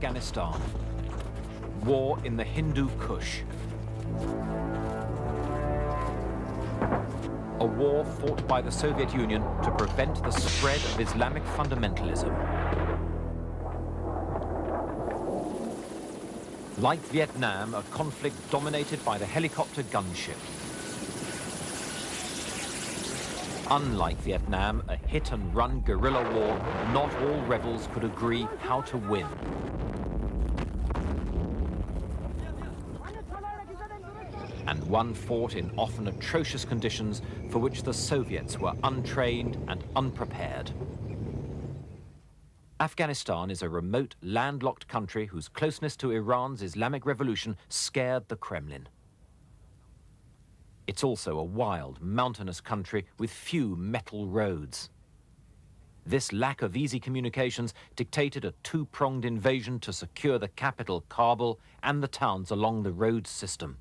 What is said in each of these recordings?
Afghanistan. War in the Hindu Kush. A war fought by the Soviet Union to prevent the spread of Islamic fundamentalism. Like Vietnam, a conflict dominated by the helicopter gunship. Unlike Vietnam, a hit-and-run guerrilla war, not all rebels could agree how to win. And one fought in often atrocious conditions for which the Soviets were untrained and unprepared. Afghanistan is a remote, landlocked country whose closeness to Iran's Islamic Revolution scared the Kremlin. It's also a wild, mountainous country with few metal roads. This lack of easy communications dictated a two-pronged invasion to secure the capital, Kabul, and the towns along the road system.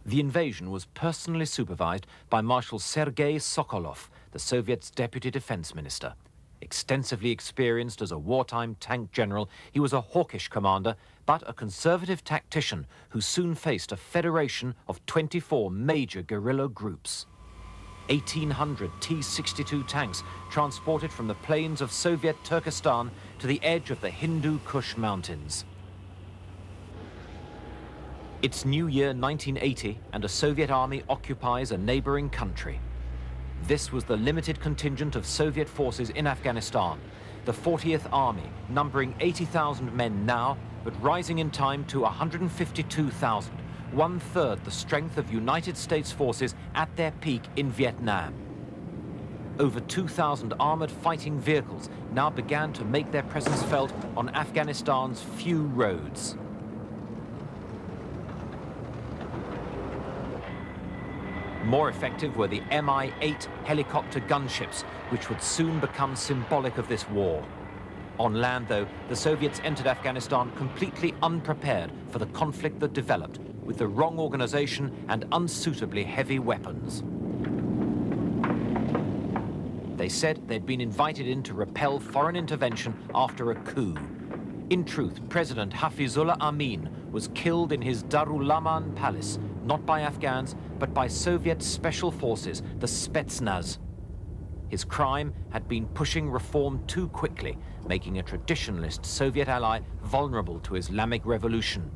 The invasion was personally supervised by Marshal Sergei Sokolov, the Soviet's deputy defense minister. Extensively experienced as a wartime tank general, he was a hawkish commander, but a conservative tactician who soon faced a federation of 24 major guerrilla groups. 1,800 T-62 tanks transported from the plains of Soviet Turkestan to the edge of the Hindu Kush Mountains. It's New Year 1980, and a Soviet army occupies a neighboring country. This was the limited contingent of Soviet forces in Afghanistan, the 40th Army, numbering 80,000 men now, but rising in time to 152,000, one-third the strength of United States forces at their peak in Vietnam. Over 2,000 armored fighting vehicles now began to make their presence felt on Afghanistan's few roads. More effective were the Mi-8 helicopter gunships, which would soon become symbolic of this war. On land, though, the Soviets entered Afghanistan completely unprepared for the conflict that developed, with the wrong organization and unsuitably heavy weapons. They said they'd been invited in to repel foreign intervention after a coup. In truth, President Hafizullah Amin was killed in his Darul Aman palace, not by Afghans, but by Soviet special forces, the Spetsnaz. His crime had been pushing reform too quickly, making a traditionalist Soviet ally vulnerable to Islamic revolution.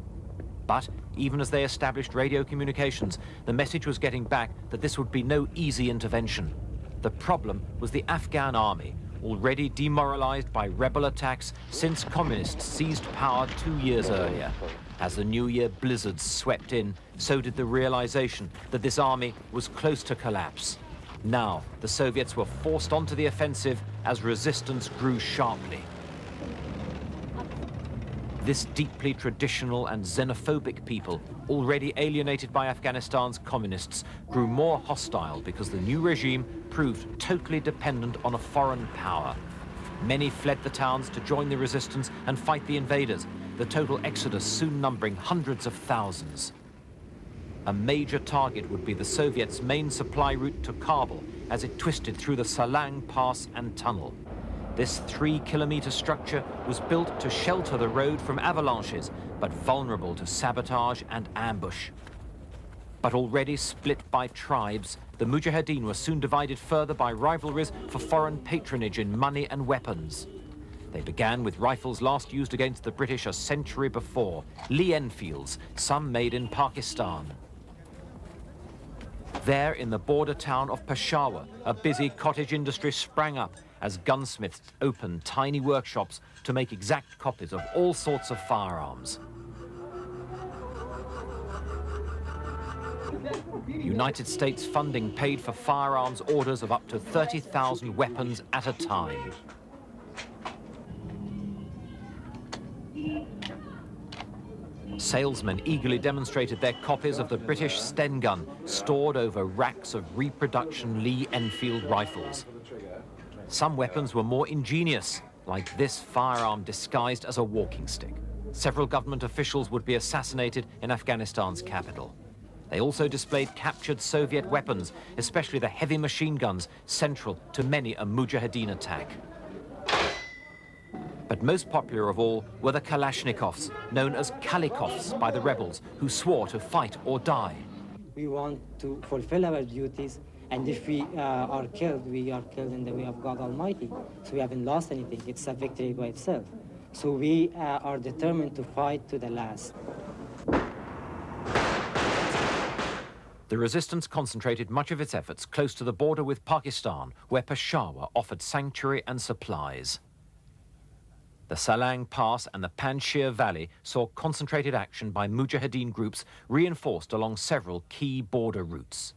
But even as they established radio communications, the message was getting back that this would be no easy intervention. The problem was the Afghan army, already demoralized by rebel attacks since communists seized power 2 years earlier. As the New Year blizzards swept in, so did the realization that this army was close to collapse. Now, the Soviets were forced onto the offensive as resistance grew sharply. This deeply traditional and xenophobic people, already alienated by Afghanistan's communists, grew more hostile because the new regime proved totally dependent on a foreign power. Many fled the towns to join the resistance and fight the invaders, the total exodus soon numbering hundreds of thousands. A major target would be the Soviets' main supply route to Kabul as it twisted through the Salang Pass and tunnel. This 3-kilometer structure was built to shelter the road from avalanches, but vulnerable to sabotage and ambush. But already split by tribes, the Mujahideen were soon divided further by rivalries for foreign patronage in money and weapons. They began with rifles last used against the British a century before, Lee Enfields, some made in Pakistan. There, in the border town of Peshawar, a busy cottage industry sprang up as gunsmiths opened tiny workshops to make exact copies of all sorts of firearms. United States funding paid for firearms orders of up to 30,000 weapons at a time. Salesmen eagerly demonstrated their copies of the British Sten gun, stored over racks of reproduction Lee Enfield rifles. Some weapons were more ingenious, like this firearm disguised as a walking stick. Several government officials would be assassinated in Afghanistan's capital. They also displayed captured Soviet weapons, especially the heavy machine guns, central to many a Mujahideen attack. But most popular of all were the Kalashnikovs, known as Kalikovs by the rebels, who swore to fight or die. We want to fulfill our duties, and if we are killed, we are killed in the way of God Almighty. So we haven't lost anything. It's a victory by itself. So we are determined to fight to the last. The resistance concentrated much of its efforts close to the border with Pakistan, where Peshawar offered sanctuary and supplies. The Salang Pass and the Panjshir Valley saw concentrated action by Mujahideen groups reinforced along several key border routes.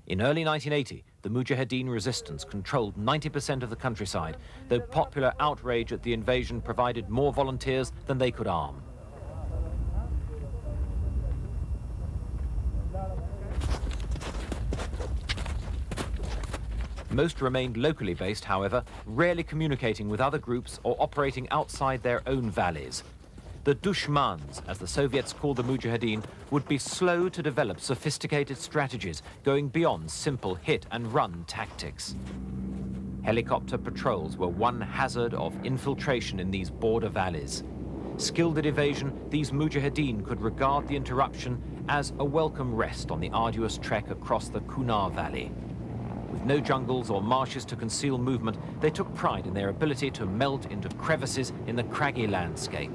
In early 1980, the Mujahideen resistance controlled 90% of the countryside, though popular outrage at the invasion provided more volunteers than they could arm. Most remained locally based, however, rarely communicating with other groups or operating outside their own valleys. The Dushmans, as the Soviets called the Mujahideen, would be slow to develop sophisticated strategies going beyond simple hit-and-run tactics. Helicopter patrols were one hazard of infiltration in these border valleys. Skilled at evasion, these Mujahideen could regard the interruption as a welcome rest on the arduous trek across the Kunar Valley. With no jungles or marshes to conceal movement, they took pride in their ability to melt into crevices in the craggy landscape.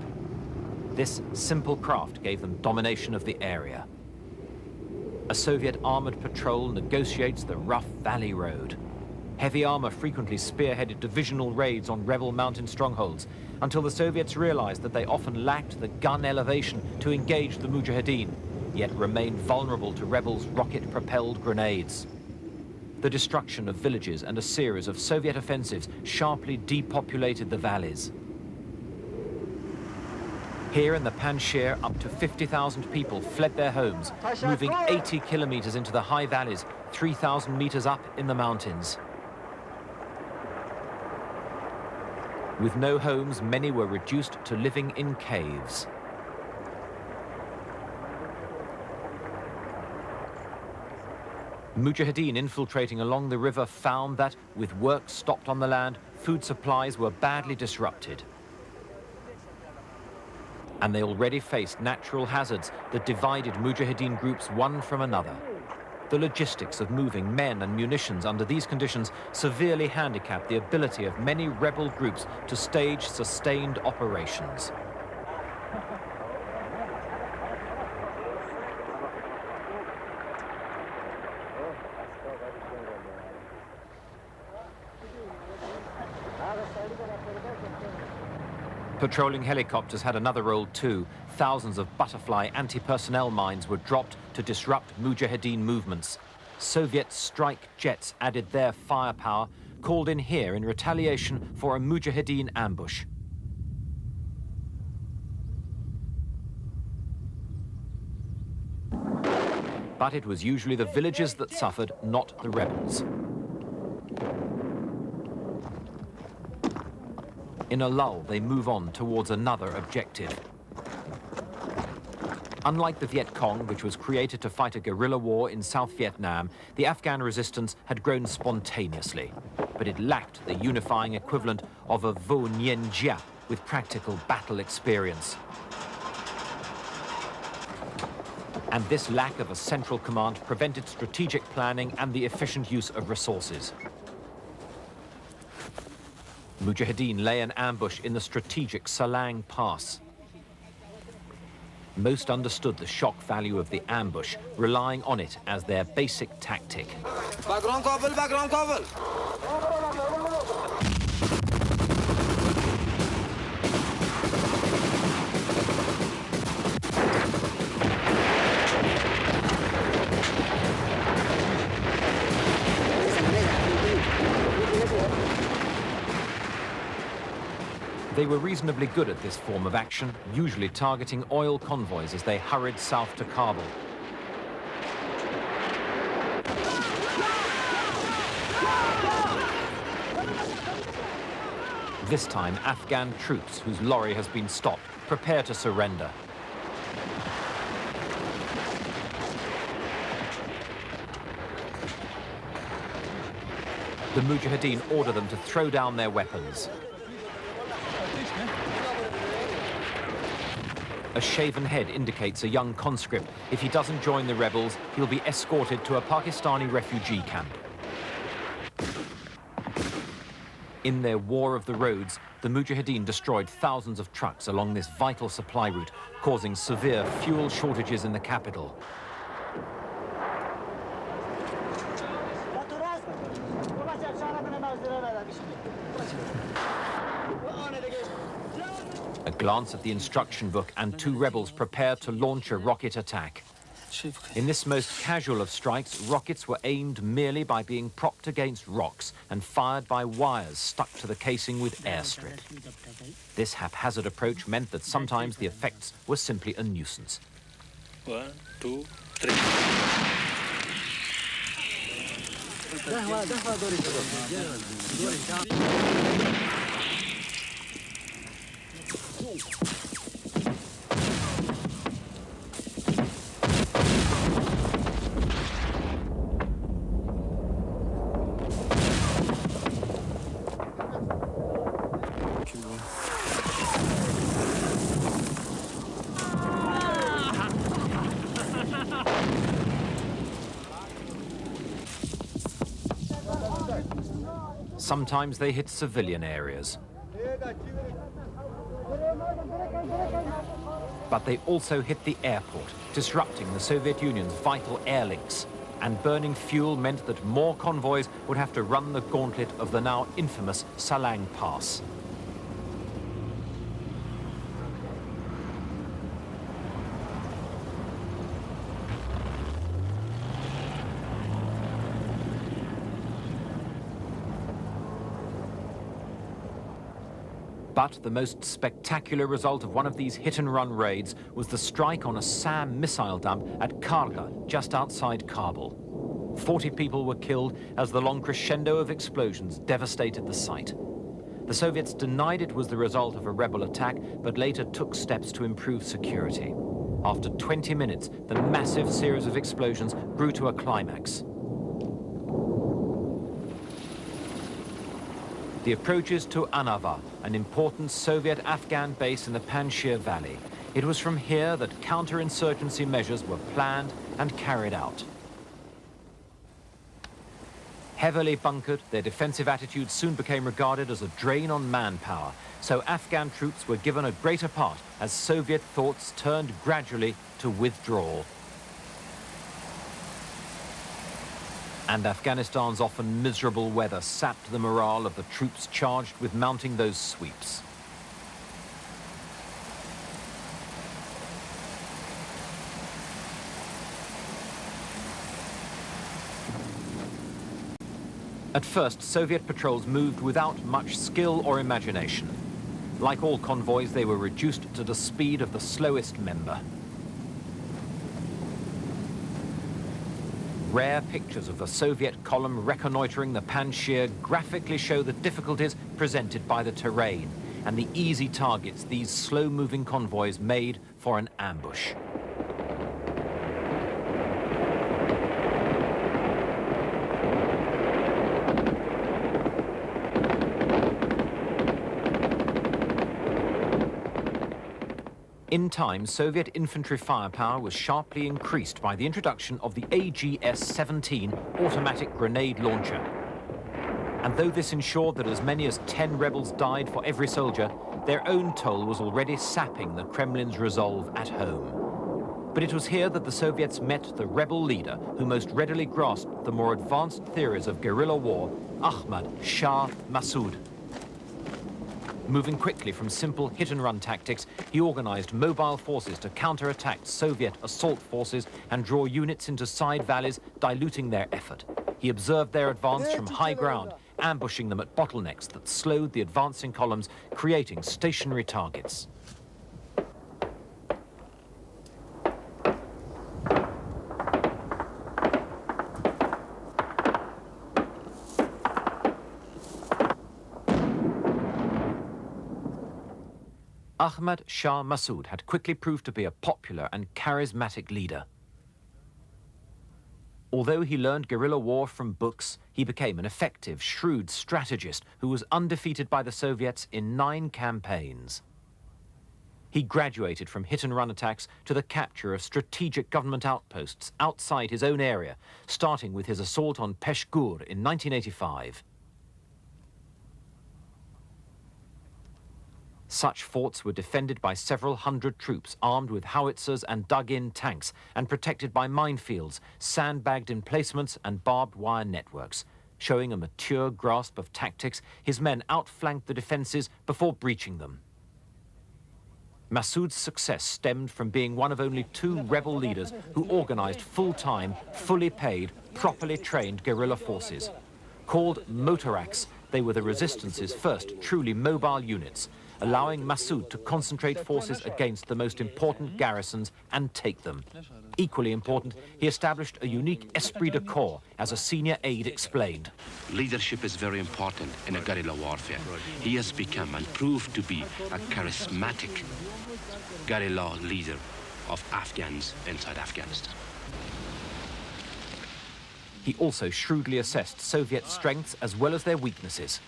This simple craft gave them domination of the area. A Soviet armored patrol negotiates the rough valley road. Heavy armor frequently spearheaded divisional raids on rebel mountain strongholds, until the Soviets realized that they often lacked the gun elevation to engage the Mujahideen, yet remained vulnerable to rebels' rocket-propelled grenades. The destruction of villages and a series of Soviet offensives sharply depopulated the valleys. Here in the Panjshir, up to 50,000 people fled their homes, moving 80 kilometers into the high valleys, 3,000 meters up in the mountains. With no homes, many were reduced to living in caves. Mujahideen infiltrating along the river found that, with work stopped on the land, food supplies were badly disrupted. And they already faced natural hazards that divided Mujahideen groups one from another. The logistics of moving men and munitions under these conditions severely handicapped the ability of many rebel groups to stage sustained operations. Patrolling helicopters had another role too. Thousands of butterfly anti-personnel mines were dropped to disrupt Mujahideen movements. Soviet strike jets added their firepower, called in here in retaliation for a Mujahideen ambush. But it was usually the villages that suffered, not the rebels. In a lull, they move on towards another objective. Unlike the Viet Cong, which was created to fight a guerrilla war in South Vietnam, the Afghan resistance had grown spontaneously. But it lacked the unifying equivalent of a Vo Nguyen Gia with practical battle experience. And this lack of a central command prevented strategic planning and the efficient use of resources. Mujahideen lay an ambush in the strategic Salang Pass. Most understood the shock value of the ambush, relying on it as their basic tactic. Background cover, background cover. They were reasonably good at this form of action, usually targeting oil convoys as they hurried south to Kabul. This time, Afghan troops, whose lorry has been stopped, prepare to surrender. The Mujahideen order them to throw down their weapons. A shaven head indicates a young conscript. If he doesn't join the rebels, he'll be escorted to a Pakistani refugee camp. In their war of the roads, the Mujahideen destroyed thousands of trucks along this vital supply route, causing severe fuel shortages in the capital. A glance at the instruction book and two rebels prepare to launch a rocket attack. In this most casual of strikes, rockets were aimed merely by being propped against rocks and fired by wires stuck to the casing with airstrip. This haphazard approach meant that sometimes the effects were simply a nuisance. 1, 2, 3. Sometimes they hit civilian areas. But they also hit the airport, disrupting the Soviet Union's vital air links. And burning fuel meant that more convoys would have to run the gauntlet of the now infamous Salang Pass. But the most spectacular result of one of these hit-and-run raids was the strike on a SAM missile dump at Karga, just outside Kabul. 40 people were killed as the long crescendo of explosions devastated the site. The Soviets denied it was the result of a rebel attack, but later took steps to improve security. After 20 minutes, the massive series of explosions grew to a climax. The approaches to Anava, an important Soviet-Afghan base in the Panjshir Valley. It was from here that counterinsurgency measures were planned and carried out. Heavily bunkered, their defensive attitude soon became regarded as a drain on manpower, so Afghan troops were given a greater part as Soviet thoughts turned gradually to withdrawal. And Afghanistan's often miserable weather sapped the morale of the troops charged with mounting those sweeps. At first, Soviet patrols moved without much skill or imagination. Like all convoys, they were reduced to the speed of the slowest member. Rare pictures of the Soviet column reconnoitering the Panjshir graphically show the difficulties presented by the terrain and the easy targets these slow-moving convoys made for an ambush. In time, Soviet infantry firepower was sharply increased by the introduction of the AGS-17 automatic grenade launcher. And though this ensured that as many as 10 rebels died for every soldier, their own toll was already sapping the Kremlin's resolve at home. But it was here that the Soviets met the rebel leader who most readily grasped the more advanced theories of guerrilla war, Ahmad Shah Massoud. Moving quickly from simple hit-and-run tactics, he organized mobile forces to counterattack Soviet assault forces and draw units into side valleys, diluting their effort. He observed their advance from high ground, ambushing them at bottlenecks that slowed the advancing columns, creating stationary targets. Ahmad Shah Massoud had quickly proved to be a popular and charismatic leader. Although he learned guerrilla war from books, he became an effective, shrewd strategist who was undefeated by the Soviets in 9 campaigns. He graduated from hit-and-run attacks to the capture of strategic government outposts outside his own area, starting with his assault on Peshgur in 1985. Such forts were defended by several hundred troops armed with howitzers and dug-in tanks and protected by minefields, sandbagged emplacements and barbed wire networks. Showing a mature grasp of tactics, his men outflanked the defenses before breaching them. Massoud's success stemmed from being one of only 2 rebel leaders who organized full-time, fully paid, properly trained guerrilla forces. Called motoraks, they were the resistance's first truly mobile units, allowing Massoud to concentrate forces against the most important garrisons and take them. Equally important, he established a unique esprit de corps, as a senior aide explained. Leadership is very important in a guerrilla warfare. He has become and proved to be a charismatic guerrilla leader of Afghans inside Afghanistan. He also shrewdly assessed Soviet strengths as well as their weaknesses.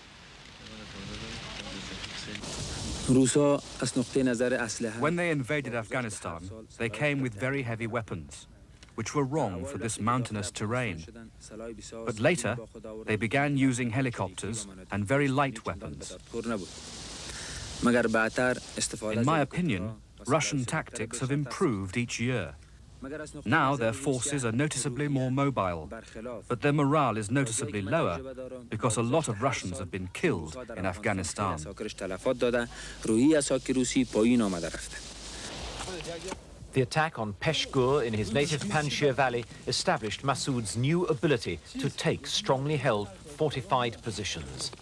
When they invaded Afghanistan, they came with very heavy weapons, which were wrong for this mountainous terrain. But later, they began using helicopters and very light weapons. In my opinion, Russian tactics have improved each year. Now their forces are noticeably more mobile, but their morale is noticeably lower because a lot of Russians have been killed in Afghanistan. The attack on Peshgur in his native Panjshir Valley established Massoud's new ability to take strongly held, fortified positions.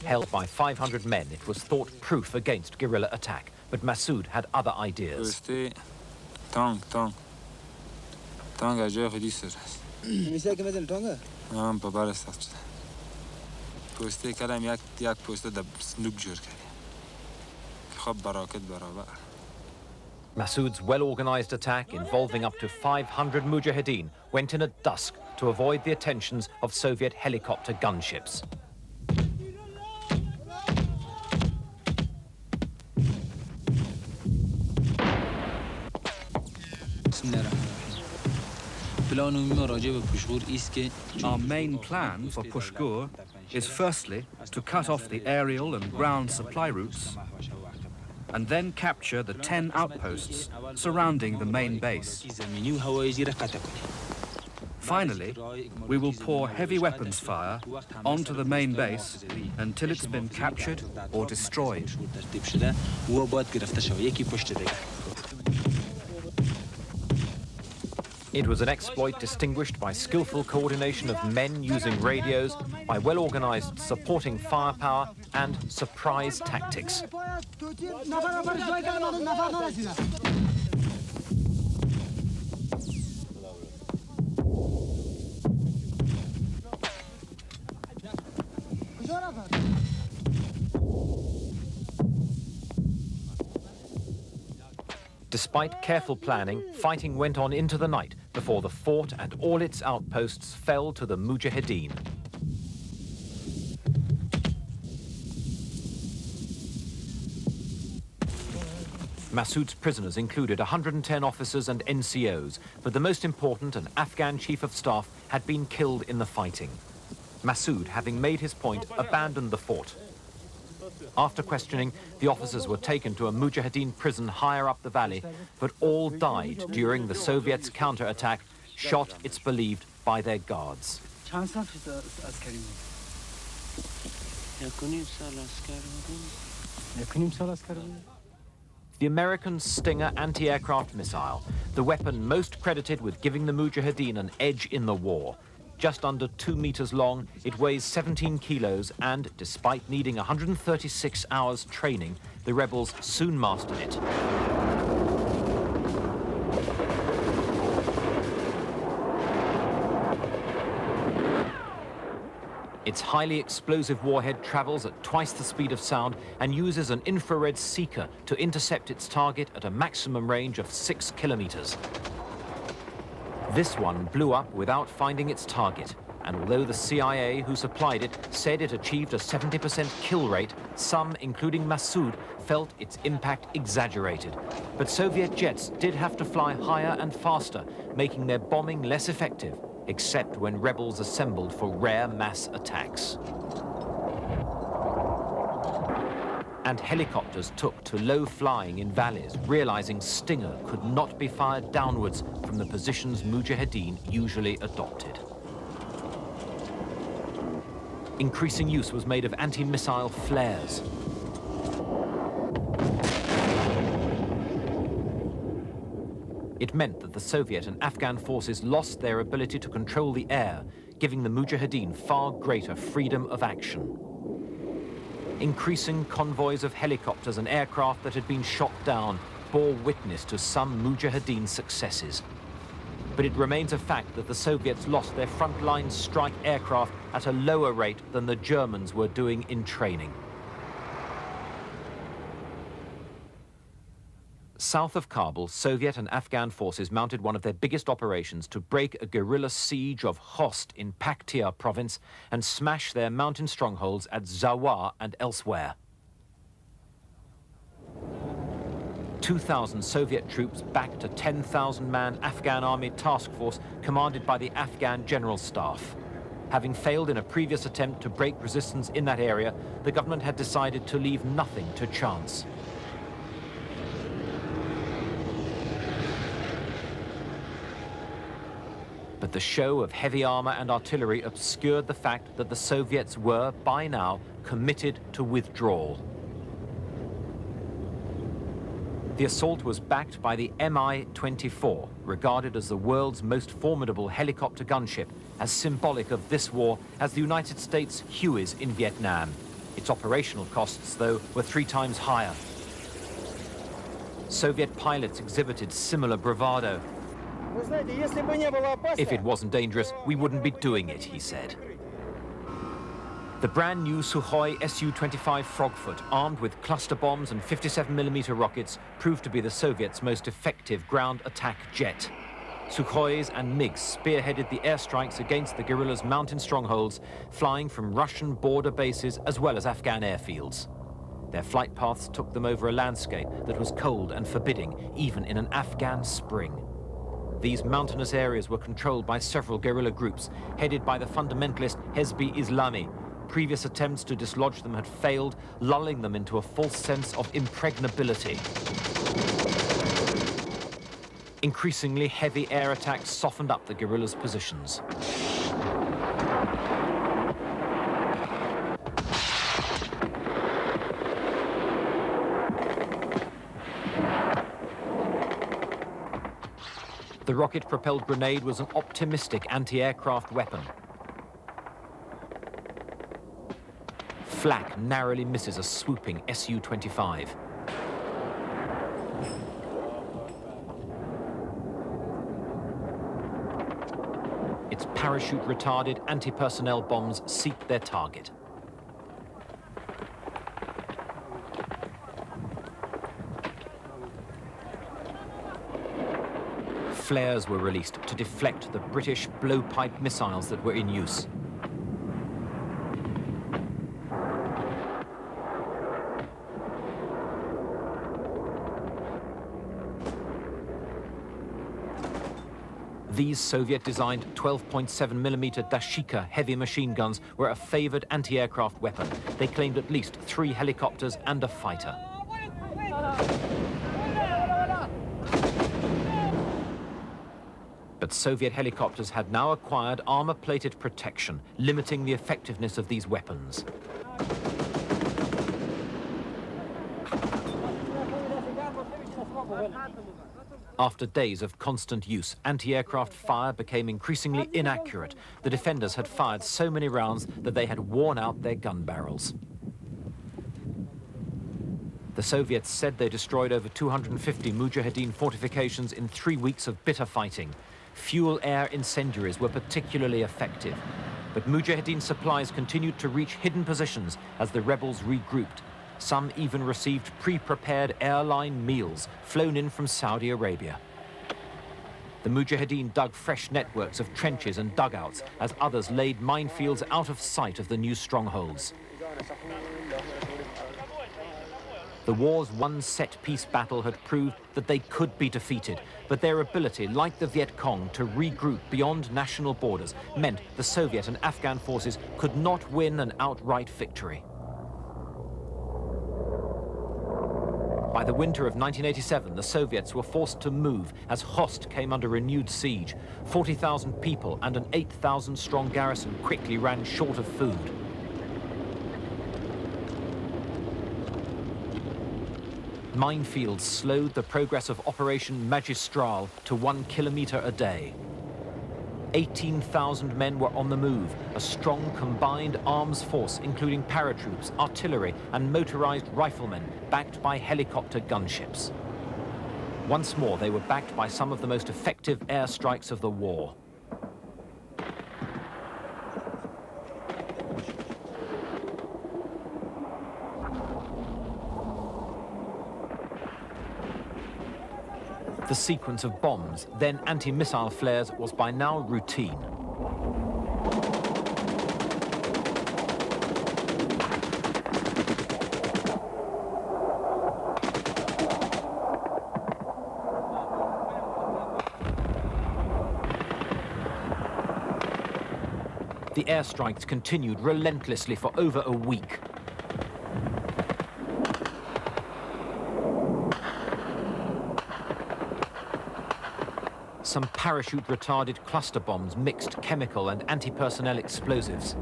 Held by 500 men, it was thought proof against guerrilla attack, but Massoud had other ideas. Massoud's well-organized attack, involving up to 500 mujahideen, went in at dusk to avoid the attentions of Soviet helicopter gunships. Our main plan for Peshgur is firstly to cut off the aerial and ground supply routes and then capture the 10 outposts surrounding the main base. Finally, we will pour heavy weapons fire onto the main base until it's been captured or destroyed. It was an exploit distinguished by skillful coordination of men using radios, by well-organized supporting firepower and surprise tactics. Despite careful planning, fighting went on into the night before the fort and all its outposts fell to the Mujahideen. Massoud's prisoners included 110 officers and NCOs, but the most important, an Afghan chief of staff, had been killed in the fighting. Massoud, having made his point, abandoned the fort. After questioning, the officers were taken to a Mujahideen prison higher up the valley, but all died during the Soviets' counterattack, shot, it's believed, by their guards. The American Stinger anti-aircraft missile, the weapon most credited with giving the Mujahideen an edge in the war. Just under 2 meters long, it weighs 17 kilos and, despite needing 136 hours training, the rebels soon mastered it. Its highly explosive warhead travels at twice the speed of sound and uses an infrared seeker to intercept its target at a maximum range of 6 kilometers. This one blew up without finding its target, and although the CIA, who supplied it, said it achieved a 70% kill rate, some, including Massoud, felt its impact exaggerated. But Soviet jets did have to fly higher and faster, making their bombing less effective, except when rebels assembled for rare mass attacks. And helicopters took to low flying in valleys, realizing Stinger could not be fired downwards from the positions Mujahideen usually adopted. Increasing use was made of anti-missile flares. It meant that the Soviet and Afghan forces lost their ability to control the air, giving the Mujahideen far greater freedom of action. Increasing convoys of helicopters and aircraft that had been shot down bore witness to some Mujahideen successes. But it remains a fact that the Soviets lost their frontline strike aircraft at a lower rate than the Germans were doing in training. South of Kabul, Soviet and Afghan forces mounted one of their biggest operations to break a guerrilla siege of Khost in Paktia province and smash their mountain strongholds at Zawar and elsewhere. 2,000 Soviet troops backed a 10,000-man Afghan army task force commanded by the Afghan General Staff. Having failed in a previous attempt to break resistance in that area, the government had decided to leave nothing to chance. But the show of heavy armor and artillery obscured the fact that the Soviets were, by now, committed to withdrawal. The assault was backed by the Mi-24, regarded as the world's most formidable helicopter gunship, as symbolic of this war as the United States Hueys in Vietnam. Its operational costs, though, were 3 times higher. Soviet pilots exhibited similar bravado. If it wasn't dangerous, we wouldn't be doing it, he said. The brand new Sukhoi Su-25 Frogfoot, armed with cluster bombs and 57mm rockets, proved to be the Soviets' most effective ground attack jet. Sukhois and MiGs spearheaded the airstrikes against the guerrillas' mountain strongholds, flying from Russian border bases as well as Afghan airfields. Their flight paths took them over a landscape that was cold and forbidding, even in an Afghan spring. These mountainous areas were controlled by several guerrilla groups, headed by the fundamentalist Hezb-i Islami. Previous attempts to dislodge them had failed, lulling them into a false sense of impregnability. Increasingly heavy air attacks softened up the guerrillas' positions. The rocket-propelled grenade was an optimistic anti-aircraft weapon. Flak narrowly misses a swooping Su-25. Its parachute-retarded anti-personnel bombs seek their target. Flares were released to deflect the British blowpipe missiles that were in use. These Soviet-designed 12.7mm Dashika heavy machine guns were a favored anti-aircraft weapon. They claimed at least 3 helicopters and a fighter. But Soviet helicopters had now acquired armor-plated protection, limiting the effectiveness of these weapons. After days of constant use, anti-aircraft fire became increasingly inaccurate. The defenders had fired so many rounds that they had worn out their gun barrels. The Soviets said they destroyed over 250 Mujahideen fortifications in 3 weeks of bitter fighting. Fuel-air incendiaries were particularly effective. But Mujahideen supplies continued to reach hidden positions as the rebels regrouped. Some even received pre-prepared airline meals flown in from Saudi Arabia. The Mujahideen dug fresh networks of trenches and dugouts as others laid minefields out of sight of the new strongholds. The war's one set-piece battle had proved that they could be defeated, but their ability, like the Viet Cong, to regroup beyond national borders meant the Soviet and Afghan forces could not win an outright victory. By the winter of 1987, the Soviets were forced to move as Khost came under renewed siege. 40,000 people and an 8,000-strong garrison quickly ran short of food. Minefields slowed the progress of Operation Magistral to 1 kilometer a day. 18,000 men were on the move, a strong combined arms force including paratroops, artillery and motorized riflemen backed by helicopter gunships. Once more, they were backed by some of the most effective airstrikes of the war. The sequence of bombs, then anti-missile flares, was by now routine. The airstrikes continued relentlessly for over a week. Some parachute-retarded cluster bombs mixed chemical and anti-personnel explosives.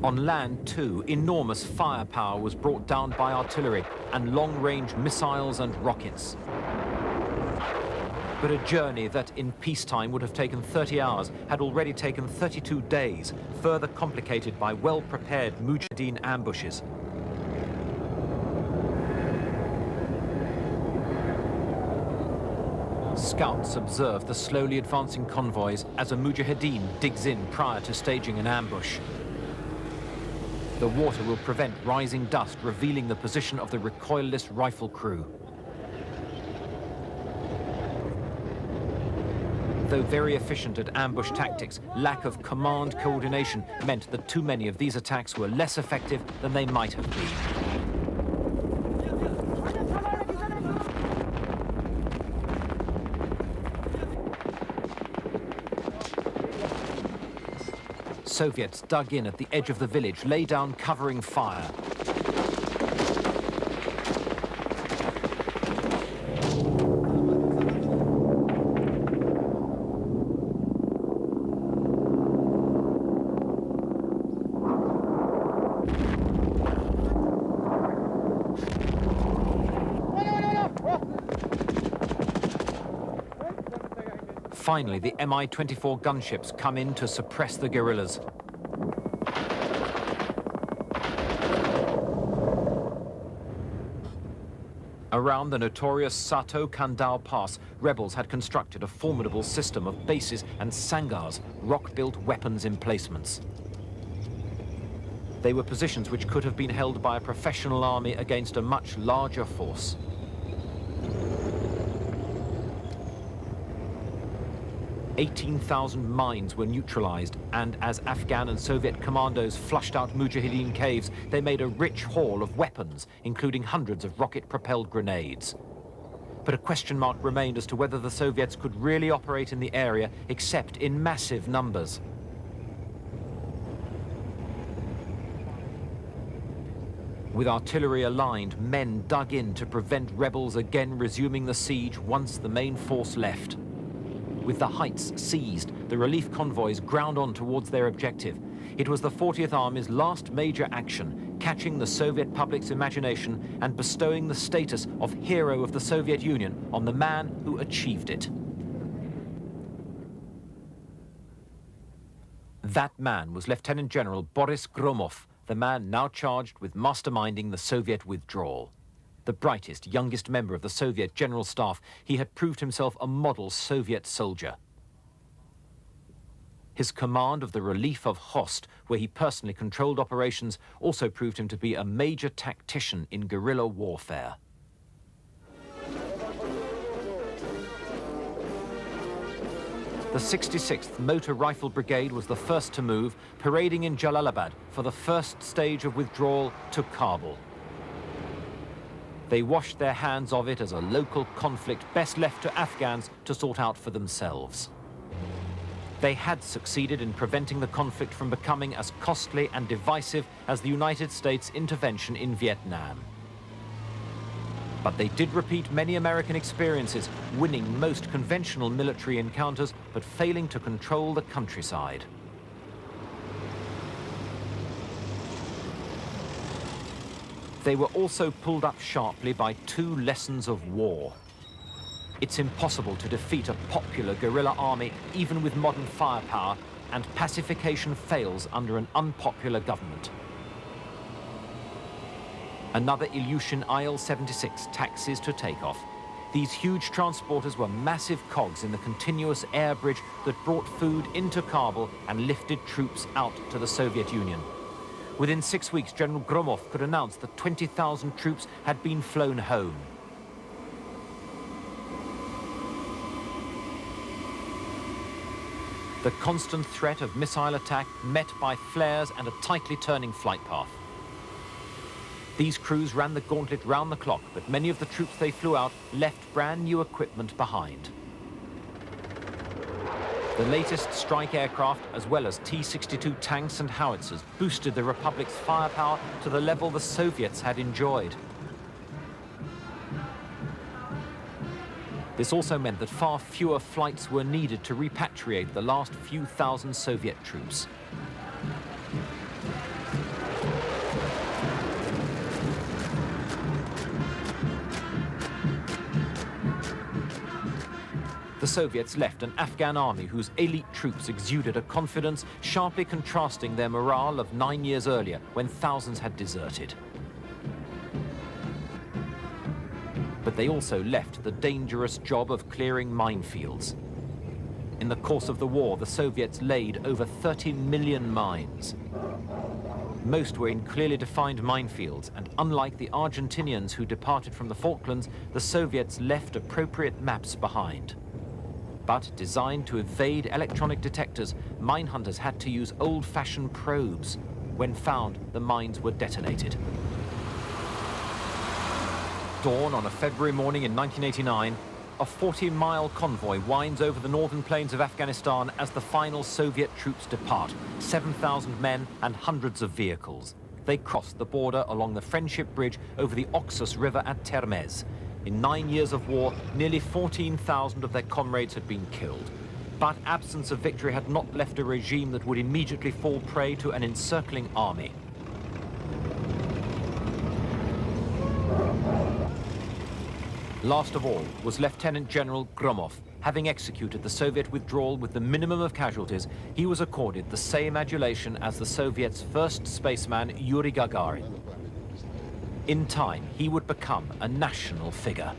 On land, too, enormous firepower was brought down by artillery and long-range missiles and rockets. But a journey that in peacetime would have taken 30 hours had already taken 32 days, further complicated by well-prepared Mujahideen ambushes. Scouts observed the slowly advancing convoys as a Mujahideen digs in prior to staging an ambush. The water will prevent rising dust revealing the position of the recoilless rifle crew. Though very efficient at ambush tactics, lack of command coordination meant that too many of these attacks were less effective than they might have been. Soviets dug in at the edge of the village, lay down covering fire. Finally, the Mi-24 gunships come in to suppress the guerrillas. Around the notorious Sato Kandal Pass, rebels had constructed a formidable system of bases and sangars, rock-built weapons emplacements. They were positions which could have been held by a professional army against a much larger force. "18,000 mines were neutralized, and as Afghan and Soviet commandos flushed out Mujahideen caves, they made a rich haul of weapons, including hundreds of rocket-propelled grenades. But a question mark remained as to whether the Soviets could really operate in the area except in massive numbers. With artillery aligned, men dug in to prevent rebels again resuming the siege once the main force left. With the heights seized, the relief convoys ground on towards their objective. It was the 40th Army's last major action, catching the Soviet public's imagination and bestowing the status of hero of the Soviet Union on the man who achieved it. That man was Lieutenant General Boris Gromov, the man now charged with masterminding the Soviet withdrawal. The brightest, youngest member of the Soviet General Staff, he had proved himself a model Soviet soldier. His command of the relief of Khost, where he personally controlled operations, also proved him to be a major tactician in guerrilla warfare. The 66th Motor Rifle Brigade was the first to move, parading in Jalalabad for the first stage of withdrawal to Kabul. They washed their hands of it as a local conflict best left to Afghans to sort out for themselves. They had succeeded in preventing the conflict from becoming as costly and divisive as the United States intervention in Vietnam. But they did repeat many American experiences, winning most conventional military encounters, but failing to control the countryside. They were also pulled up sharply by two lessons of war. It's impossible to defeat a popular guerrilla army, even with modern firepower, and pacification fails under an unpopular government. Another Ilyushin IL-76 taxis to takeoff. These huge transporters were massive cogs in the continuous air bridge that brought food into Kabul and lifted troops out to the Soviet Union. Within 6 weeks, General Gromov could announce that 20,000 troops had been flown home. The constant threat of missile attack met by flares and a tightly turning flight path. These crews ran the gauntlet round the clock, but many of the troops they flew out left brand new equipment behind. The latest strike aircraft, as well as T-62 tanks and howitzers, boosted the Republic's firepower to the level the Soviets had enjoyed. This also meant that far fewer flights were needed to repatriate the last few thousand Soviet troops. The Soviets left an Afghan army whose elite troops exuded a confidence sharply contrasting their morale of 9 years earlier, when thousands had deserted. But they also left the dangerous job of clearing minefields. In the course of the war, the Soviets laid over 30 million mines. Most were in clearly defined minefields, and unlike the Argentinians who departed from the Falklands, the Soviets left appropriate maps behind. But designed to evade electronic detectors, mine hunters had to use old-fashioned probes. When found, the mines were detonated. Dawn on a February morning in 1989, a 40-mile convoy winds over the northern plains of Afghanistan as the final Soviet troops depart, 7,000 men and hundreds of vehicles. They crossed the border along the Friendship Bridge over the Oxus River at Termez. In 9 years of war, nearly 14,000 of their comrades had been killed. But absence of victory had not left a regime that would immediately fall prey to an encircling army. Last of all was Lieutenant General Gromov. Having executed the Soviet withdrawal with the minimum of casualties, he was accorded the same adulation as the Soviets' first spaceman, Yuri Gagarin. In time, he would become a national figure.